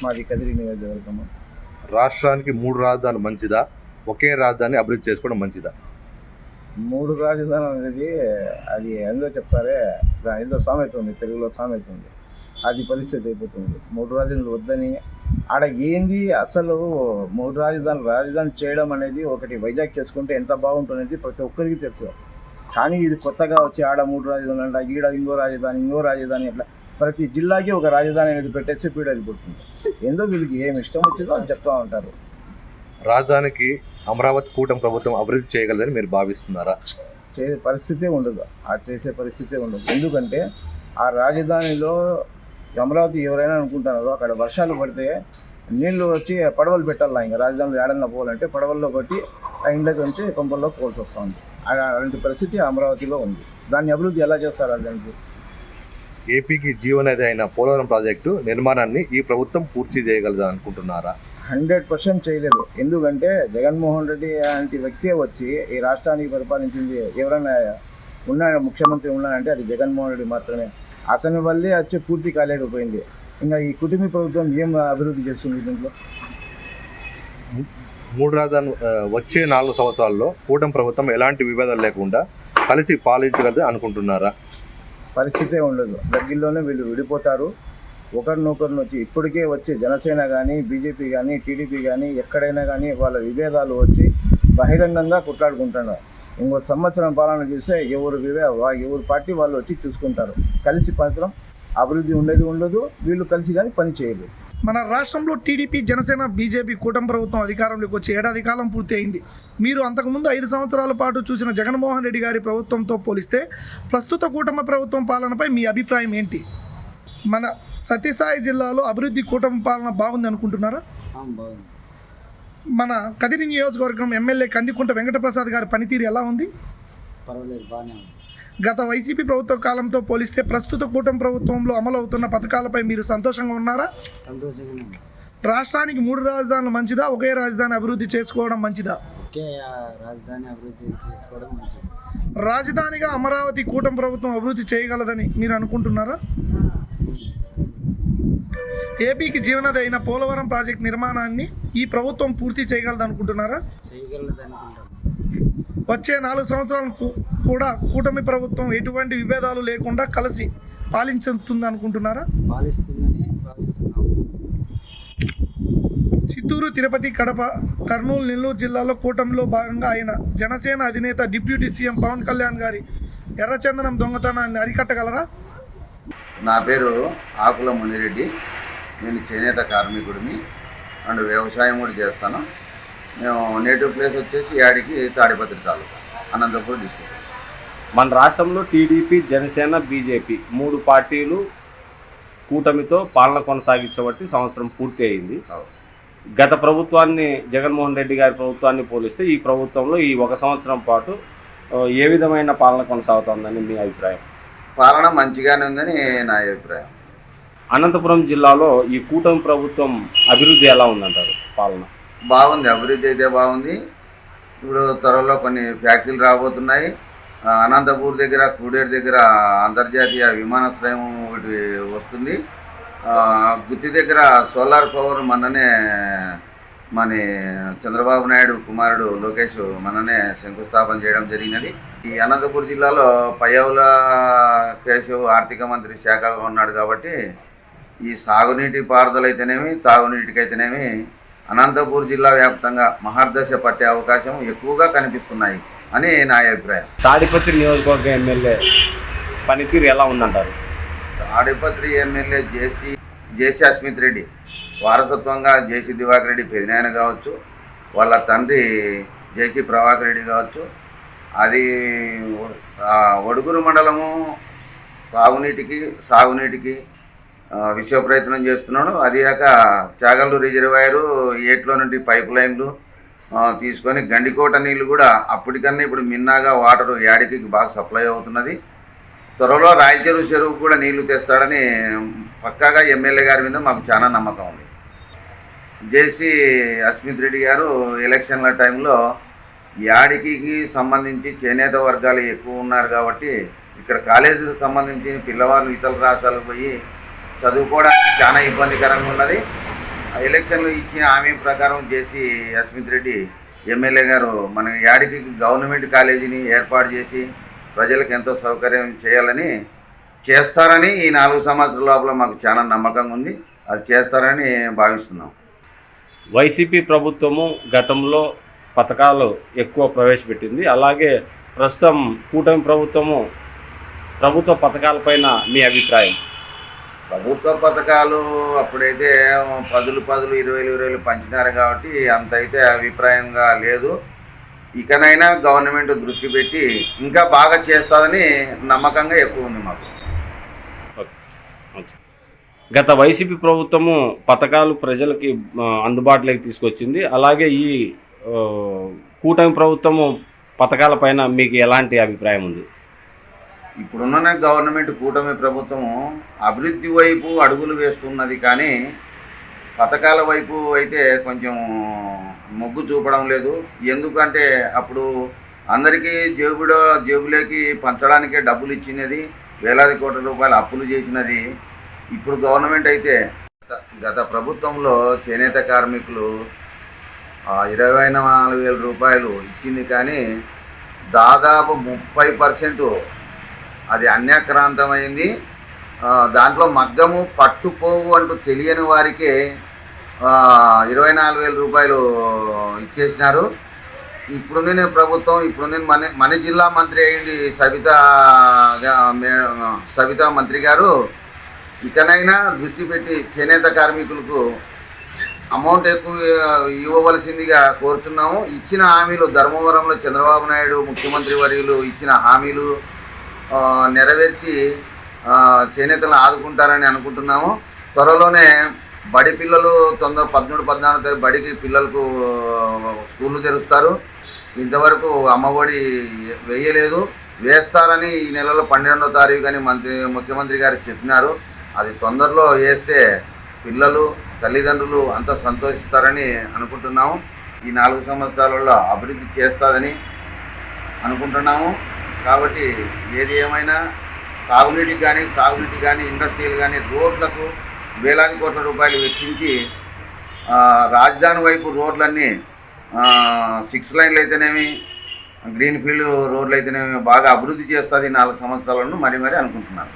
మాది కదిరి నియోజకవర్గము. రాష్ట్రానికి 3 రాజధానులు మంచిదా, ఒకే రాజధాని అభివృద్ధి చేసుకోవడం మంచిదా? 3 రాజధానులు అనేది అది ఏందో చెప్తారే, ఏదో సామెత ఉంది, తెలుగులో సామెత ఉంది, అది పరిస్థితి అయిపోతుంది. 3 రాజధానులు వద్దని ఆడ ఏంది అసలు 3 రాజధాని చేయడం అనేది, ఒకటి వైజాగ్ చేసుకుంటే ఎంత బాగుంటుంది ప్రతి ఒక్కరికి తెలుసు. కానీ ఇది కొత్తగా వచ్చి ఆడ 3 రాజధానులు అంట, ఈడ ఇంకో రాజధాని అట్లా ప్రతి జిల్లాకి ఒక రాజధాని అనేది పెట్టేసి పీడ వెళ్ళిపోతుంది. ఏందో వీళ్ళకి ఏమి ఇష్టం వచ్చిందో అని చెప్తూ ఉంటారు. రాజధానికి అమరావతి కూటమి ప్రభుత్వం అభివృద్ధి చేయగలదని మీరు భావిస్తున్నారా? చేసే పరిస్థితే ఉండదు, ఎందుకంటే ఆ రాజధానిలో అమరావతి ఎవరైనా అనుకుంటున్నారో అక్కడ వర్షాలు పడితే నీళ్లు వచ్చి పడవలు పెట్టాలా, ఇంకా రాజధానిలో ఏడన్నా పోవాలంటే పడవల్లో కొట్టి ఆ ఇండ్లకి వచ్చి కొంపల్లో పోల్సి వస్తుంది. అలాంటి పరిస్థితి అమరావతిలో ఉంది. దాన్ని అభివృద్ధి ఎలా చేస్తారు? దానికి ఏపీకి జీవనది అయిన పోలవరం ప్రాజెక్టు నిర్మాణాన్ని ఈ ప్రభుత్వం పూర్తి చేయగలదని అనుకుంటున్నారా? 100% చేయలేదు. ఎందుకంటే జగన్మోహన్ రెడ్డి లాంటి వ్యక్తి వచ్చి ఈ రాష్ట్రానికి పరిపాలించింది ఎవరైనా ముఖ్యమంత్రి ఉన్నారంటే అది జగన్మోహన్ రెడ్డి మాత్రమే. అతని వల్లే వచ్చి పూర్తి కాలేకపోయింది. ఇంకా ఈ కుటుంబ ప్రభుత్వం ఏం అభివృద్ధి చేస్తుంది దీంట్లో? 3 రాజధానులు వచ్చే 4 సంవత్సరాల్లో కూటమి ప్రభుత్వం ఎలాంటి విభేదాలు లేకుండా కలిసి పాలించగలదు అనుకుంటున్నారా? పరిస్థితే ఉండదు. దగ్గరలోనే వీళ్ళు విడిపోతారు. ఒకరినొకరిని వచ్చి ఇప్పటికే వచ్చి జనసేన కానీ, బీజేపీ కానీ, టీడీపీ కానీ ఎక్కడైనా కానీ వాళ్ళ విభేదాలు వచ్చి బహిరంగంగా కొట్లాడుకుంటున్నారు. ఇంకో సంవత్సరం పాలన చూస్తే ఎవరు పార్టీ వాళ్ళు వచ్చి చూసుకుంటారు. కలిసి మాత్రం అభివృద్ధి ఉండదు. వీళ్ళు కలిసి కానీ పని చేయలేదు. మన రాష్ట్రంలో టీడీపీ, జనసేన, బీజేపీ కూటమి ప్రభుత్వం అధికారంలోకి వచ్చి ఏడాది కాలం పూర్తి అయింది. మీరు అంతకుముందు 5 సంవత్సరాల పాటు చూసిన జగన్మోహన్ రెడ్డి గారి ప్రభుత్వంతో పోలిస్తే ప్రస్తుత కూటమి ప్రభుత్వం పాలనపై మీ అభిప్రాయం ఏంటి? మన సత్యసాయి జిల్లాలో అభివృద్ధి కూటమి పాలన బాగుంది అనుకుంటున్నారా? మన కదిరి నియోజకవర్గం ఎమ్మెల్యే కందికుంట వెంకటప్రసాద్ గారి పనితీరు ఎలా ఉంది? గత వైసీపీ ప్రభుత్వ కాలంతో పోలిస్తే ప్రస్తుత కూటమి ప్రభుత్వంలో అమలు అవుతున్న పథకాలపై మీరు సంతోషంగా ఉన్నారా? రాష్ట్రానికి 3 రాజధానులు మంచిదా, ఒకే రాజధాని అభివృద్ధి చేసుకోవడం మంచిదా? రాజధానిగా అమరావతి కూటమి ప్రభుత్వం అభివృద్ధి చేయగలదని మీరు అనుకుంటున్నారా? ఏపీకి జీవనది అయిన పోలవరం ప్రాజెక్టు నిర్మాణాన్ని ఈ ప్రభుత్వం పూర్తి చేయగలదనుకుంటున్నారా? వచ్చే 4 సంవత్సరాలకు కూడా కూటమి ప్రభుత్వం ఎటువంటి విభేదాలు లేకుండా కలిసి పాలించుతుంది అనుకుంటున్నారా? చిత్తూరు, తిరుపతి, కడప, కర్నూలు, నెల్లూరు జిల్లాలో కూటమిలో భాగంగా ఆయన జనసేన అధినేత డిప్యూటీ సీఎం పవన్ కళ్యాణ్ గారి ఎర్రచందనం దొంగతనాన్ని అరికట్టగలరా? నా పేరు ఆకుల మునిరెడ్డి. నేను చేనేత కార్మికుడిని అండ్ వ్యవసాయం కూడా చేస్తాను. మేము నేటివ్ ప్లేస్ వచ్చేసి యాడికి తాడిపత్రి తాలూకా, అనంతపూర్ డిస్ట్రిక్ట్. మన రాష్ట్రంలో టీడీపీ, జనసేన, బీజేపీ 3 పార్టీలు కూటమితో పాలన కొనసాగించబట్టి సంవత్సరం పూర్తి అయింది. గత ప్రభుత్వాన్ని, జగన్మోహన్ రెడ్డి గారి ప్రభుత్వాన్ని పోలిస్తే ఈ ప్రభుత్వంలో ఈ 1 సంవత్సరం పాటు ఏ విధమైన పాలన కొనసాగుతుందని మీ అభిప్రాయం? పాలన మంచిగానే ఉందని నా అభిప్రాయం. అనంతపురం జిల్లాలో ఈ కూటమి ప్రభుత్వం అభివృద్ధి ఎలా ఉందంటారు? పాలన బాగుంది, అభివృద్ధి అయితే బాగుంది. ఇప్పుడు త్వరలో కొన్ని ఫ్యాక్టరీలు రాబోతున్నాయి. అనంతపూర్ దగ్గర, కూడేరు దగ్గర అంతర్జాతీయ విమానాశ్రయం ఒకటి వస్తుంది. గుత్తి దగ్గర సోలార్ పవర్ మన చంద్రబాబు నాయుడు కుమారుడు లోకేష్ శంకుస్థాపన చేయడం జరిగినది. ఈ అనంతపూర్ జిల్లాలో పయ్యవుల కేశవ్ ఆర్థిక మంత్రి శాఖగా ఉన్నాడు కాబట్టి ఈ సాగునీటి పారుదల అయితేనేమి, తాగునీటికైతేనేమి అనంతపూర్ జిల్లా వ్యాప్తంగా మహర్దశ పట్టే అవకాశం ఎక్కువగా కనిపిస్తున్నాయి అని నా అభిప్రాయం. తాడిపత్రి నియోజకవర్గ ఎమ్మెల్యే పనితీరు ఎలా ఉందంటారు? తాడిపత్రి ఎమ్మెల్యే జేసీ అస్మిత్ రెడ్డి వారసత్వంగా జేసీ దివాకర్ రెడ్డి పెదినాయన కావచ్చు, వాళ్ళ తండ్రి జేసీ ప్రభాకర్ రెడ్డి కావచ్చు. అది ఒడుగురు మండలము తాగునీటికి, సాగునీటికి విశ్వ ప్రయత్నం చేస్తున్నాడు. అది కాక చాగల్లు రిజర్వాయరు, ఏట్లో నుండి పైప్ లైన్లు తీసుకొని గండికోట నీళ్ళు కూడా అప్పటికన్నా ఇప్పుడు మిన్నాగా వాటర్ యాడికి బాగా సప్లై అవుతున్నది. త్వరలో రాయచెరువు చెరువుకు కూడా నీళ్లు తెస్తాడని పక్కాగా ఎమ్మెల్యే గారి మీద మాకు చాలా నమ్మకం ఉంది. జేసీ అస్మిత్ రెడ్డి గారు ఎలక్షన్ల టైంలో యాడికి సంబంధించి చేనేత వర్గాలు ఎక్కువ ఉన్నారు కాబట్టి ఇక్కడ కాలేజీకి సంబంధించి పిల్లవాళ్ళు ఇతర రాష్ట్రాలకు పోయి చదువుకోవడానికి చాలా ఇబ్బందికరంగా ఉన్నది. ఎలక్షన్లో ఇచ్చిన హామీ ప్రకారం జేసీ అస్మిత్ రెడ్డి ఎమ్మెల్యే గారు మన యాడికి గవర్నమెంట్ కాలేజీని ఏర్పాటు చేసి ప్రజలకు ఎంతో సౌకర్యం చేయాలని చేస్తారని ఈ 4 సంవత్సరాల లోపల మాకు చాలా నమ్మకంగా ఉంది. అది చేస్తారని భావిస్తున్నాం. వైసీపీ ప్రభుత్వము గతంలో పథకాలు ఎక్కువ ప్రవేశపెట్టింది. అలాగే ప్రస్తుతం కూటమి ప్రభుత్వ పథకాలపైన మీ అభిప్రాయం? ప్రభుత్వ పథకాలు అప్పుడైతే 10 20 పంచినారు కాబట్టి అంత అయితే అభిప్రాయంగా లేదు. ఇకనైనా గవర్నమెంట్ దృష్టి పెట్టి ఇంకా బాగా చేస్తుందని నమ్మకంగా ఎక్కువ ఉంది మాకు. గత వైసీపీ ప్రభుత్వము పథకాలు ప్రజలకి అందుబాటులోకి తీసుకొచ్చింది. అలాగే ఈ కూటమి ప్రభుత్వము పథకాలపైన మీకు ఎలాంటి అభిప్రాయం ఉంది? ఇప్పుడున్న గవర్నమెంట్ కూటమి ప్రభుత్వము అభివృద్ధి వైపు అడుగులు వేస్తున్నది, కానీ పథకాల వైపు అయితే కొంచెం మొగ్గు చూపడం లేదు. ఎందుకంటే అప్పుడు అందరికీ జేబులోకి పంచడానికే డబ్బులు ఇచ్చినది, వేలాది కోట్ల రూపాయలు అప్పులు చేసినది. ఇప్పుడు గవర్నమెంట్ అయితే గత ప్రభుత్వంలో చేనేత కార్మికులు 24,000 రూపాయలు ఇచ్చింది, కానీ దాదాపు 30% అది అన్యాక్రాంతమైంది. దాంట్లో మగ్గము పట్టుపోవు అంటూ తెలియని వారికి 24,000 రూపాయలు ఇచ్చేసినారు. ఇప్పుడున్న ప్రభుత్వం మన జిల్లా మంత్రి అయింది సబితా మంత్రి గారు ఇకనైనా దృష్టి పెట్టి చేనేత కార్మికులకు అమౌంట్ ఎక్కువ ఇవ్వవలసిందిగా కోరుతున్నాము. ఇచ్చిన హామీలు ధర్మవరంలో చంద్రబాబు నాయుడు ముఖ్యమంత్రి వర్యులు ఇచ్చిన హామీలు నెరవేర్చి చేనేతలను ఆదుకుంటారని అనుకుంటున్నాము. త్వరలోనే బడి పిల్లలు 13-14 బడికి పిల్లలకు స్కూళ్ళు తెరుస్తారు. ఇంతవరకు అమ్మఒడి వేయలేదు, వేస్తారని ఈ నెలలో 12వ తారీఖు కానీ ముఖ్యమంత్రి గారు చెప్పినారు. అది తొందరలో వేస్తే పిల్లలు తల్లిదండ్రులు అంతా సంతోషిస్తారని అనుకుంటున్నాము. ఈ 4 సంవత్సరాలలో అభివృద్ధి చేస్తుందని అనుకుంటున్నాము. కాబట్టి ఏది ఏమైనా తాగునీటికి కానీ సాగునీటికి కానీ ఇండస్ట్రీలు కానీ రోడ్లకు వేలాది కోట్ల రూపాయలు వెచ్చించి రాజధాని వైపు రోడ్లన్నీ 6 లైన్లు అయితేనేమి గ్రీన్ ఫీల్డ్ రోడ్లు అయితేనేమి బాగా అభివృద్ధి చేస్తుంది 4 సంవత్సరాలను మరి అనుకుంటున్నాను.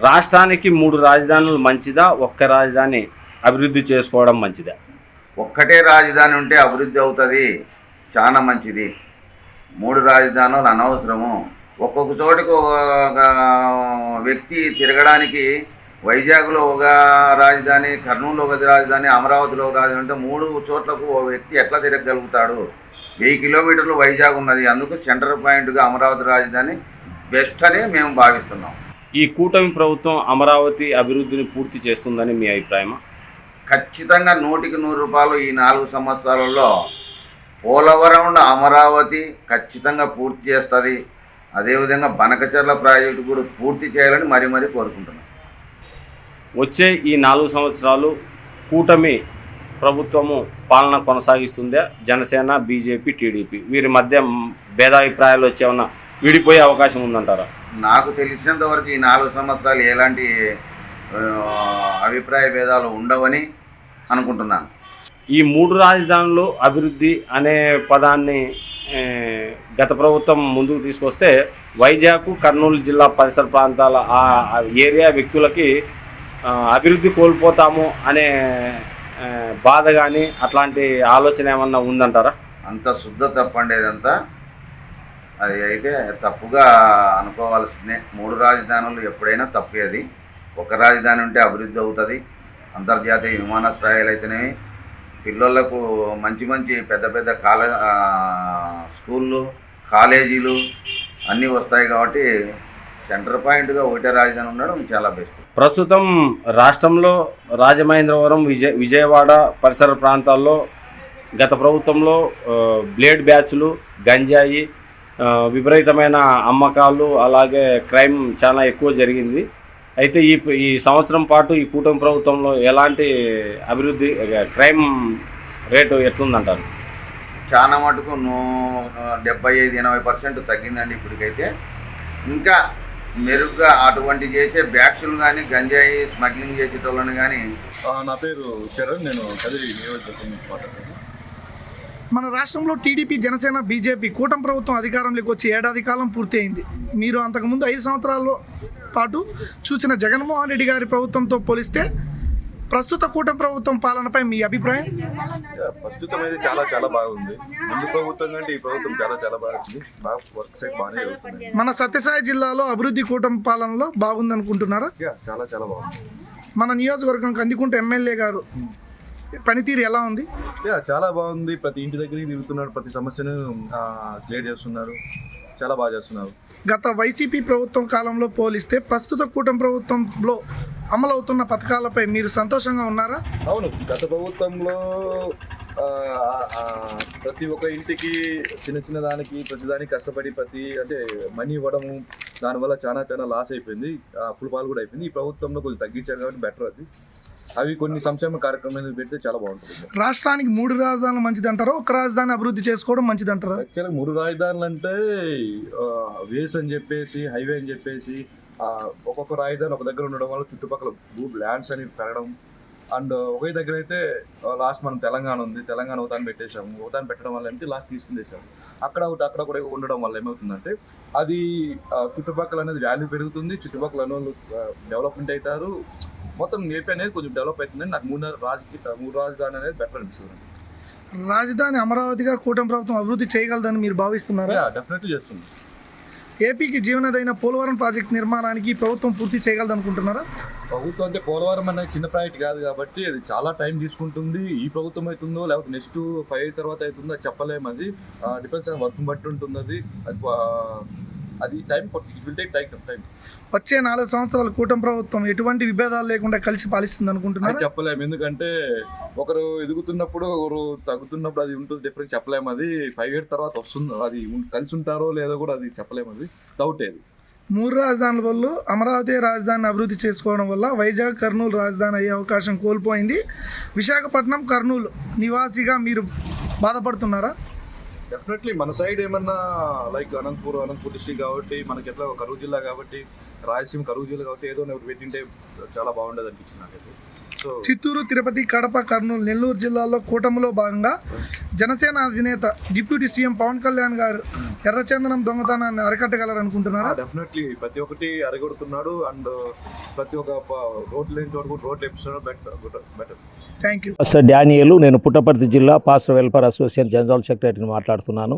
రాష్ట్రానికి 3 రాజధానులు మంచిదా, ఒక్క రాజధాని అభివృద్ధి చేసుకోవడం మంచిదా? ఒక్కటే రాజధాని ఉంటే అభివృద్ధి అవుతుంది, చాలా మంచిది. 3 రాజధానులు అనవసరము. ఒక్కొక్క చోటుకు ఒక వ్యక్తి తిరగడానికి వైజాగ్లో ఒక రాజధాని, కర్నూలులో ఒక రాజధాని, అమరావతిలో ఒక రాజధాని అంటే 3 చోట్లకు ఒక వ్యక్తి ఎట్లా తిరగగలుగుతాడు? 1000 కిలోమీటర్లు వైజాగ్ ఉన్నది. అందుకు సెంటర్ పాయింట్గా అమరావతి రాజధాని బెస్ట్ అని మేము భావిస్తున్నాం. ఈ కూటమి ప్రభుత్వం అమరావతి అభివృద్ధిని పూర్తి చేస్తుందని మీ అభిప్రాయమా? ఖచ్చితంగా 100కి 100 రూపాయలు ఈ 4 సంవత్సరాలలో పోలవరం అమరావతి ఖచ్చితంగా పూర్తి చేస్తుంది. అదేవిధంగా బనకచర్ల ప్రాజెక్టు కూడా పూర్తి చేయాలని మరీ కోరుకుంటున్నాం. వచ్చే ఈ 4 సంవత్సరాలు కూటమి ప్రభుత్వము పాలన కొనసాగిస్తుందా? జనసేన, బీజేపీ, టీడీపీ వీరి మధ్య భేదాభిప్రాయాలు వచ్చేమన్నా విడిపోయే అవకాశం ఉందంటారా? నాకు తెలిసినంత వరకు ఈ 4 సంవత్సరాలు ఎలాంటి అభిప్రాయ భేదాలు ఉండవని అనుకుంటున్నాను. ఈ 3 రాజధానులు అభివృద్ధి అనే పదాన్ని గత ప్రభుత్వం ముందుకు తీసుకొస్తే వైజాగ్, కర్నూలు జిల్లా పరిసర ప్రాంతాల ఆ ఏరియా వ్యక్తులకి అభివృద్ధి కోల్పోతాము అనే బాధ కానీ అట్లాంటి ఆలోచన ఏమన్నా ఉందంటారా? అంత శుద్ధ తప్పండేదంతా అది అయితే తప్పుగా అనుకోవాల్సిందే. 3 రాజధానులు ఎప్పుడైనా తప్పేది. ఒక రాజధాని ఉంటే అభివృద్ధి అవుతుంది. అంతర్జాతీయ విమానాశ్రయాలు అయితేనేవి, పిల్లలకు మంచి పెద్ద స్కూళ్ళు, కాలేజీలు అన్నీ వస్తాయి. కాబట్టి సెంటర్ పాయింట్గా ఒకటే రాజధాని ఉండడం చాలా బెస్ట్. ప్రస్తుతం రాష్ట్రంలో రాజమహేంద్రవరం, విజయవాడ పరిసర ప్రాంతాల్లో గత ప్రభుత్వంలో బ్లేడ్ బ్యాచ్లు, గంజాయి, విపరీతమైన అమ్మకాలు, అలాగే క్రైమ్ చాలా ఎక్కువ జరిగింది. అయితే ఈ సంవత్సరం పాటు ఈ కూటమి ప్రభుత్వంలో ఎలాంటి అభివృద్ధి, క్రైమ్ రేటు ఎట్లుందంటారు? చాలా మటుకు 75-80% తగ్గిందండి ఇప్పటికైతే. ఇంకా మెరుగ్గా అటువంటి చేసే బ్యాగ్స్లు కానీ, గంజాయి స్మగ్లింగ్ చేసేటోళ్ళని కానీ నా పేరు చరణ్, నేను కదిరి నియోజకవర్గం నుంచి మాట్లాడుతున్నాను. మన రాష్ట్రంలో టీడీపీ జనసేన బీజేపీ కూటమి ప్రభుత్వం అధికారంలోకి వచ్చి ఏడాది కాలం పూర్తి అయింది. మీరు అంతకుముందు 5 సంవత్సరాల పాటు చూసిన జగన్మోహన్ రెడ్డి గారి ప్రభుత్వంతో పోలిస్తే ప్రస్తుత కూటమి ప్రభుత్వం పాలనపై మీ అభిప్రాయం? ప్రస్తుతం అయితే చాలా బాగుంది. ముందు ప్రభుత్వం కంటే ఈ ప్రభుత్వం చాలా బాగుంది. బాగా వర్క్ సైడ్ బాగానే జరుగుతుంది. మన సత్యసాయి జిల్లాలో అభివృద్ధి కూటమి పాలనలో బాగుంది అనుకుంటున్నారా? చాలా బాగుంది. మన నియోజకవర్గం కందికుంట ఎమ్మెల్యే గారు పనితీరు ఎలా ఉంది? చాలా బాగుంది. ప్రతి ఇంటి దగ్గరికి తిరుగుతున్నాడు, ప్రతి సమస్యను క్లియర్ చేస్తున్నారు, చాలా బాగా చేస్తున్నారు. గత వైసీపీ ప్రభుత్వం కాలంలో పోలిస్తే ప్రస్తుత కూటమి ప్రభుత్వంలో అమలవుతున్న పథకాలపై మీరు సంతోషంగా ఉన్నారా? అవును, గత ప్రభుత్వంలో ప్రతి ఒక్క ఇంటికి చిన్న దానికి ప్రతిదానికి కష్టపడి అంటే మనీ ఇవ్వడము, దానివల్ల చాలా లాస్ అయిపోయింది, అప్పుల పాలు కూడా అయిపోయింది. ఈ ప్రభుత్వంలో కొంచెం తగ్గించారు కాబట్టి బెటర్. అవి కొన్ని సంక్షేమ కార్యక్రమాలు పెడితే చాలా బాగుంటుంది. రాష్ట్రానికి 3 రాజధానులు మంచిదంటారా, ఒక రాజధాని అభివృద్ధి చేసుకోవడం మంచిదంటారా? యాక్చువల్గా 3 రాజధానులు అంటే వేస్ అని చెప్పేసి, హైవే అని చెప్పేసి, ఒక్కొక్క రాజధాని ఒక దగ్గర ఉండడం వల్ల చుట్టుపక్కల ల్యాండ్స్ అని పెరగడం. అండ్ ఒకే దగ్గర అయితే లాస్ట్ మనం తెలంగాణ ఉంది, తెలంగాణ ఒకదాన్ని పెట్టేశాము. ఒకదాన్ని పెట్టడం వల్ల ఏంటి లాస్ట్ తీసుకునేసాము. అక్కడ కూడా ఉండడం వల్ల ఏమవుతుందంటే అది చుట్టుపక్కల అనేది వాల్యూ పెరుగుతుంది, చుట్టుపక్కల వాళ్ళు డెవలప్మెంట్ అవుతారు, మొత్తం ఏపీ అనేది కొంచెం డెవలప్ అవుతుందని నాకు 3 రాజధాని అనేది బెటర్ అనిపిస్తుంది. రాజధాని అమరావతిగా కూటమి ప్రభుత్వం అభివృద్ధి చేయగలదని మీరు భావిస్తున్నారా? డెఫినెట్లీ చేస్తుంది. ఏపీకి జీవనదైన పోలవరం ప్రాజెక్టు నిర్మాణానికి ప్రభుత్వం పూర్తి చేయగలదు అనుకుంటున్నారా? ప్రభుత్వం అంటే పోలవరం అనేది చిన్న ప్రాజెక్ట్ కాదు కాబట్టి అది చాలా టైం తీసుకుంటుంది. ఈ ప్రభుత్వం అవుతుందో లేకపోతే నెక్స్ట్ 5 years తర్వాత అవుతుందో చెప్పలేము. అది డిపెండ్స్ ఆన్ వర్క్ బట్టి ఉంటుంది. అది టైం విల్ టేక్ టైం. వచ్చే 4 సంవత్సరాలు కూటమి ప్రభుత్వం ఎటువంటి విభేదాలు లేకుండా కలిసి పాలిస్తుంది అనుకుంటున్నారు? చెప్పలేము, ఎందుకంటే ఒకరు ఎదుగుతున్నప్పుడు ఒకరు తగ్గుతున్నప్పుడు అది ఉంటుంది డిఫరెంట్, చెప్పలేము. అది 5 years తర్వాత వస్తుంది, అది కలిసి ఉంటారో లేదో కూడా అది చెప్పలేము. అది డౌట్. ఏది 3 రాజధానుల వల్ల అమరావతి రాజధానిని అభివృద్ధి చేసుకోవడం వల్ల వైజాగ్, కర్నూలు రాజధాని అయ్యే అవకాశం కోల్పోయింది. విశాఖపట్నం, కర్నూలు నివాసిగా మీరు బాధపడుతున్నారా? డెఫినెట్లీ మన సైడ్ ఏమన్నా లైక్ అనంతపూర్ డిస్ట్రిక్ట్ కాబట్టి, మనకి ఎట్లా కరూరు జిల్లా కాబట్టి, రాయలసీమ కరూరు జిల్లా కాబట్టి ఏదో ఒకటి పెట్టింటే చాలా బాగుండేది అనిపించింది నాకైతే. సో చిత్తూరు, తిరుపతి, కడప, కర్నూలు, నెల్లూరు జిల్లాల్లో కూటమిలో భాగంగా జనసేన అధినేత డిప్యూటీ సీఎం పవన్ కళ్యాణ్ గారు ఎర్రచందనం దొంగతనాన్ని అరికట్టగలరనుకుంటున్నారా? డెఫినెట్లీ ప్రతి ఒక్కటి అరగొడుతున్నాడు. అండ్ ప్రతి ఒక్క రోడ్లు లేని చోట కూడా రోడ్లు వేపిస్తున్నాడు. బెటర్. Thank you. డానియల్, నేను పుట్టపర్తి జిల్లా పాస్టర్ వెల్ఫేర్ అసోసియేషన్ జనరల్ సెక్రటరీని మాట్లాడుతున్నాను.